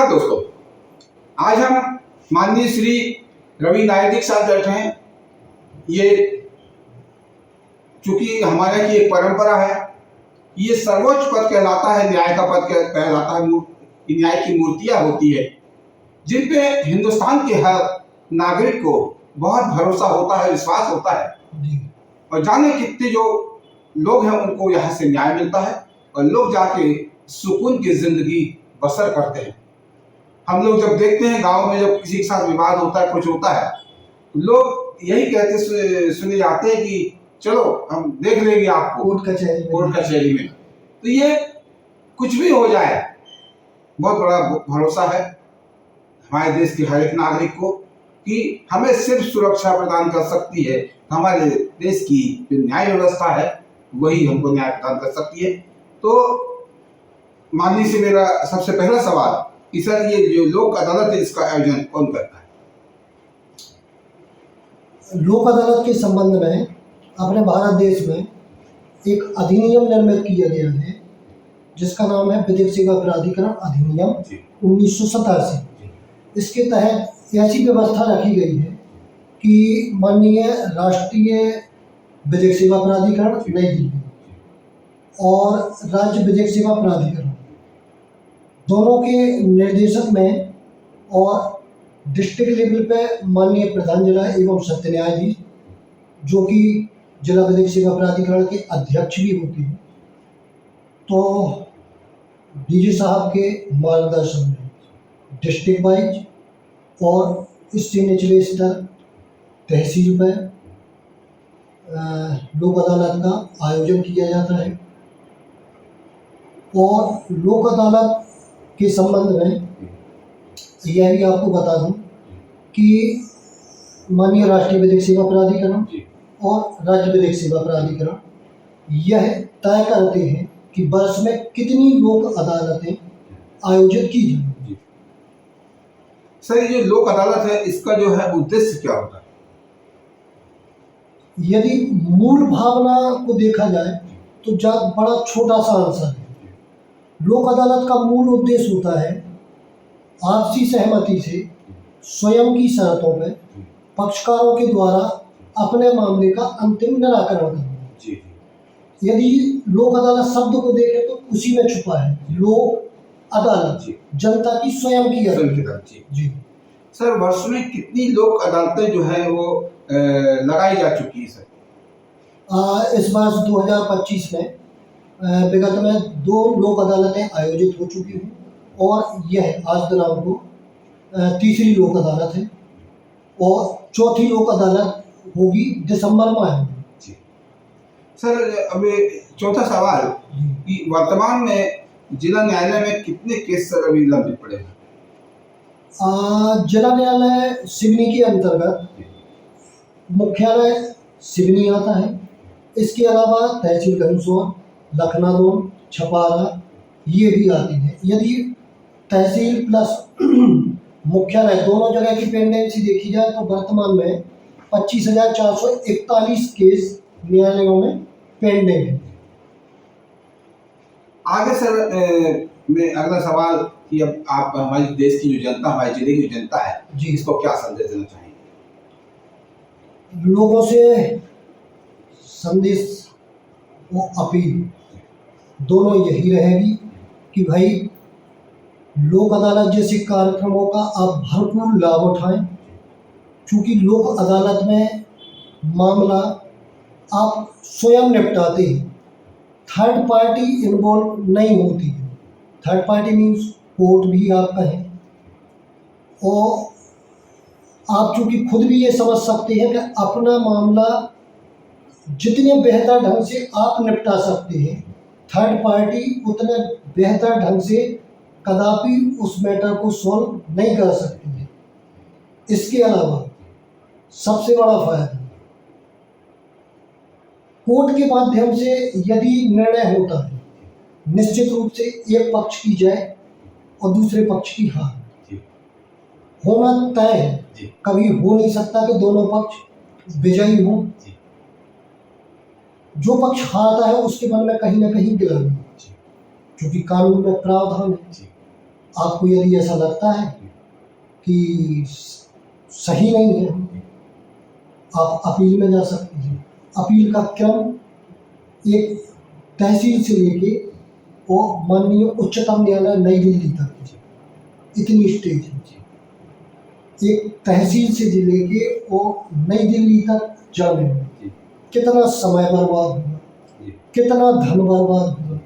नमस्कार दोस्तों, आज हम माननीय श्री रवि नायक जी के साथ बैठे हैं। ये चूंकि हमारे की एक परंपरा है, ये सर्वोच्च पद कहलाता है, न्याय का पद कहलाता है। न्याय की मूर्तियां होती है जिन पे हिंदुस्तान के हर नागरिक को बहुत भरोसा होता है, विश्वास होता है। और जाने कितने जो लोग हैं उनको यहाँ से न्याय मिलता है और लोग जाके सुकून की जिंदगी बसर करते हैं। हम लोग जब देखते हैं गांव में जब किसी के साथ विवाद होता है, कुछ होता है, लोग यही कहते सुने जाते हैं कि चलो हम देख लेंगे आपको कोर्ट कचहरी में। तो ये कुछ भी हो जाए, बहुत बड़ा भरोसा है हमारे देश के हर एक नागरिक को कि हमें सिर्फ सुरक्षा प्रदान कर सकती है, हमारे देश की जो न्याय व्यवस्था है वही हमको न्याय प्रदान कर सकती है। तो माननीय से मेरा सबसे पहला सवाल कि सर, ये जो लोक अदालत है इसका आयोजन कौन करता है? लोक अदालत के संबंध में अपने भारत देश में एक अधिनियम निर्मित किया गया है जिसका नाम है विधिक सेवा प्राधिकरण अधिनियम 1987। इसके तहत ऐसी व्यवस्था रखी गई है कि माननीय राष्ट्रीय विधिक सेवा प्राधिकरण नई दिल्ली और राज्य विधिक सेवा प्राधिकरण दोनों के निर्देशक में और डिस्ट्रिक्ट लेवल पे माननीय प्रधान जिला एवं सत्र न्यायाधीश जो कि जिला विधिक सेवा प्राधिकरण के अध्यक्ष भी होते हैं, तो डीजी साहब के मार्गदर्शन में डिस्ट्रिक्ट वाइज और इससे निचले स्तर तहसील पर लोक अदालत का आयोजन किया जाता है। और लोक अदालत के संबंध में यह भी आपको बता दूं कि माननीय राष्ट्रीय विधिक सेवा प्राधिकरण और राज्य विधिक सेवा प्राधिकरण यह तय करते हैं कि वर्ष में कितनी लोक अदालतें आयोजित की जाएंगी। सर, ये लोक अदालत है, इसका जो है उद्देश्य क्या होता है? यदि मूल भावना को देखा जाए तो बड़ा छोटा सा आंसर है। लोक अदालत का मूल उद्देश्य होता है आपसी सहमति से स्वयं की शर्तों पर पक्षकारों के द्वारा अपने मामले का अंतिम निराकरण करना। यदि लोक अदालत शब्द को देखें तो उसी में छुपा है लोक अदालत, जनता की स्वयं की अदालत। जी सर, वर्ष में कितनी लोक अदालतें जो है वो लगाई जा चुकी है सर? इस वर्ष 2025 में विगत में 2 लोक अदालतें आयोजित हो चुकी हैं और यह आज दिनांक को तीसरी लोक अदालत है और चौथी लोक अदालत होगी दिसंबर में होगी। सर, अभी चौथा सवाल कि वर्तमान में जिला न्यायालय में कितने केस सर अभी लंबित पड़े हैं? जिला न्यायालय सिवनी के अंतर्गत मुख्यालय सिवनी आता है। इसके अलावा तहसील घनसोर, लखनऊ, छपारा ये भी आती है। यदि तहसील प्लस मुख्यालय दोनों जगह की पेंडेंसी देखी जाए तो वर्तमान में 25,441 केस न्यायालयों में पेंडिंग है। आगे सर मैं अगला सवाल कि अब आप हमारे देश की जो जनता, हमारे जिले की जो जनता है जी, इसको क्या संदेश देना चाहेंगे? लोगों से संदेश वो अपील दोनों यही रहेगी कि भाई लोक अदालत जैसे कार्यक्रमों का आप भरपूर लाभ उठाएं, क्योंकि लोक अदालत में मामला आप स्वयं निपटाते हैं, थर्ड पार्टी इन्वॉल्व नहीं होती है। थर्ड पार्टी मीन्स कोर्ट भी आपका है और आप चूँकि खुद भी ये समझ सकते हैं कि अपना मामला जितने बेहतर ढंग से आप निपटा सकते हैं, थर्ड पार्टी उतने बेहतर ढंग से कदापि उस मैटर को सॉल्व नहीं कर सकती है। इसके अलावा सबसे बड़ा फायदा कोर्ट के माध्यम से यदि निर्णय होता है, निश्चित रूप से एक पक्ष की जय और दूसरे पक्ष की हार होना तय है। कभी हो नहीं सकता कि दोनों पक्ष विजयी हों। जो पक्ष हारता है उसके मन में कहीं ना कहीं गिलानी, क्योंकि कानून में प्रावधान है। आपको यदि ऐसा लगता है कि सही नहीं है, आप अपील में जा सकते हैं। अपील का क्रम एक तहसील से लेके और माननीय उच्चतम न्यायालय नई दिल्ली तक इतनी स्टेज है। एक तहसील से लेके और नई दिल्ली तक जाने में कितना समय बर्बाद हुआ, कितना धन बर्बाद हुआ,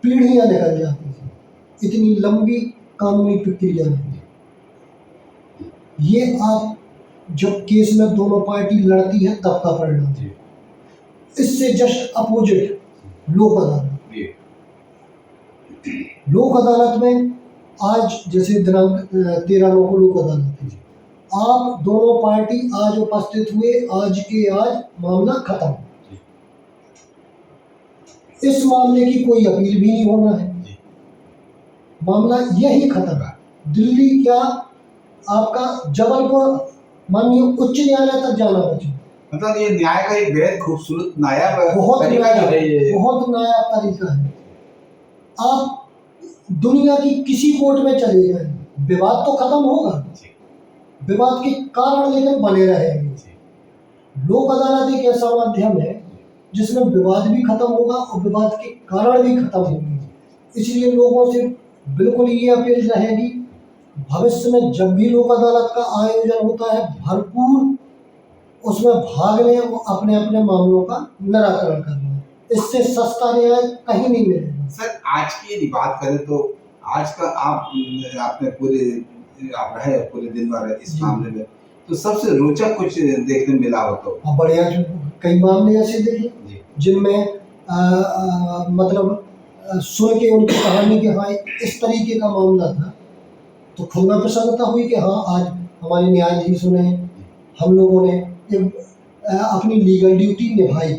पीढ़ियां निकल जाती थी, इतनी लंबी कानूनी प्रक्रिया है। ये आप जब केस में दोनों पार्टी लड़ती है तब का परिणाम है। इससे जस्ट अपोजिट लोक अदालत। लोक अदालत में आज जैसे दिनांक 13 को लोक अदालत है, आप दोनों पार्टी आज उपस्थित हुए, आज के आज मामला खत्म। इस मामले की कोई अपील भी नहीं होना है, मामला यही खत्म है। दिल्ली क्या आपका जबलपुर माननीय उच्च न्यायालय तक जाना बचा। मतलब ये न्याय का एक बेहद खूबसूरत नायाब बहुत तरीका जो है ये बहुत नायाब तरीका है। आप दुनिया की किसी कोर्ट में चले जाए, विवाद तो खत्म होगा, विवाद के कारण लेकिन बने रहेंगे। लोक अदालत एक ऐसा माध्यम है जिसमें विवाद भी खत्म होगा और विवाद के कारण भी खत्म होंगे। इसलिए लोगों से बिल्कुल ये अपील रहेगी, भविष्य में जब भी लोक अदालत का आयोजन होता है, भरपूर उसमें भाग लें और अपने अपने मामलों का निराकरण कर लें। इससे सस्ता न्याय कहीं नहीं मिलेगा। सर, आज की यदि बात करें तो आज का आपने आप रहे पूरे दिन भर इस मामले में, तो सबसे रोचक कुछ देखने मिला हो तो? बढ़िया, कई मामले ऐसे देखे जिनमें मतलब सुन के उनकी कहानी के हाँ इस तरीके का मामला था, तो खुद में प्रसन्नता हुई कि हाँ आज हमारे न्यायाधीशों ने, हम लोगों ने अपनी लीगल ड्यूटी निभाई,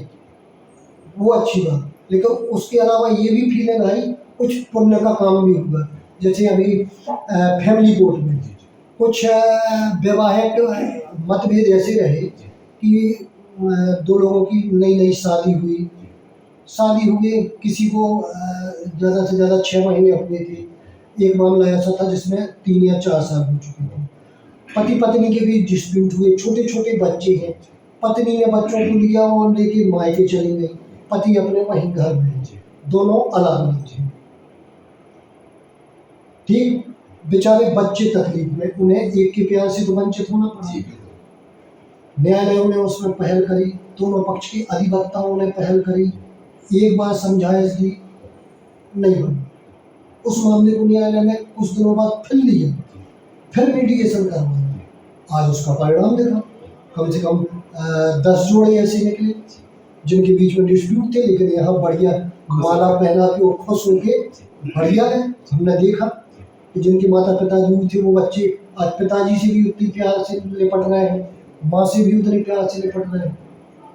वो अच्छी बात। लेकिन उसके अलावा ये भी फीलिंग आई कुछ पुण्य का काम भी हुआ। जैसे अभी फैमिली कोर्ट में कुछ वैवाहिक मतभेद ऐसे रहे कि दो लोगों की नई नई शादी हुई, किसी को ज़्यादा से ज़्यादा 6 महीने हुए थे। एक मामला ऐसा था जिसमें 3 या 4 साल हो चुके थे। पति पत्नी के बीच डिस्प्यूट हुए, छोटे छोटे बच्चे हैं, पत्नी ने बच्चों को लिया और लेके मायके चली गई, पति अपने वहीं घर में, दोनों अलग थे। ठीक, बेचारे बच्चे तकलीफ में, उन्हें एक के प्यार से तो वंचित होना पड़ा। न्यायालयों ने उसमें पहल करी, दोनों पक्ष के अधिवक्ताओं ने पहल करी, एक बार समझाइश दी, नहीं बनी। उस मामले को न्यायालय ने कुछ दिनों बाद फिर लिया, फिर मीडिएशन करवाया। आज उसका परिणाम देखा, कम से कम 10 जोड़े ऐसे निकले जिनके बीच में डिस्प्यूट थे, लेकिन यहाँ बढ़िया माला पहना के और खुश होके बढ़िया है। हमने देखा कि जिनके माता पिता दूर थे वो बच्चे आज पिताजी से भी उतनी प्यार से लिपट रहे हैं, माँ से भी उतनी प्यार से लिपट रहे हैं।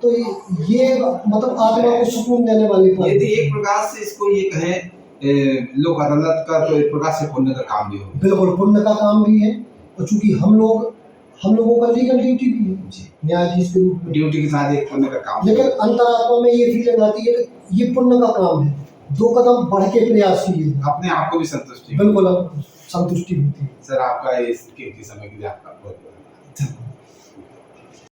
तो ये मतलब आत्मा को सुकून देने वाली बात। यदि एक प्रकार से इसको ये कहें लोक अदालत का, तो एक प्रकार से पुण्य का काम भी हो। बिल्कुल पुण्य का काम भी है, और चूंकि हम लोगों का लीगल ड्यूटी भी है न्यायाधीश के रूप में, ड्यूटी के साथ एक पुण्य का काम। लेकिन अंतरात्मा में ये फीलिंग आती है कि ये पुण्य का काम है, 2 कदम बढ़ के प्रयास किए, अपने आप को भी संतुष्टि, बिल्कुल संतुष्टि होती है। सर, आपका इस कीमती समय के लिए आपका बहुत बहुत धन्यवाद।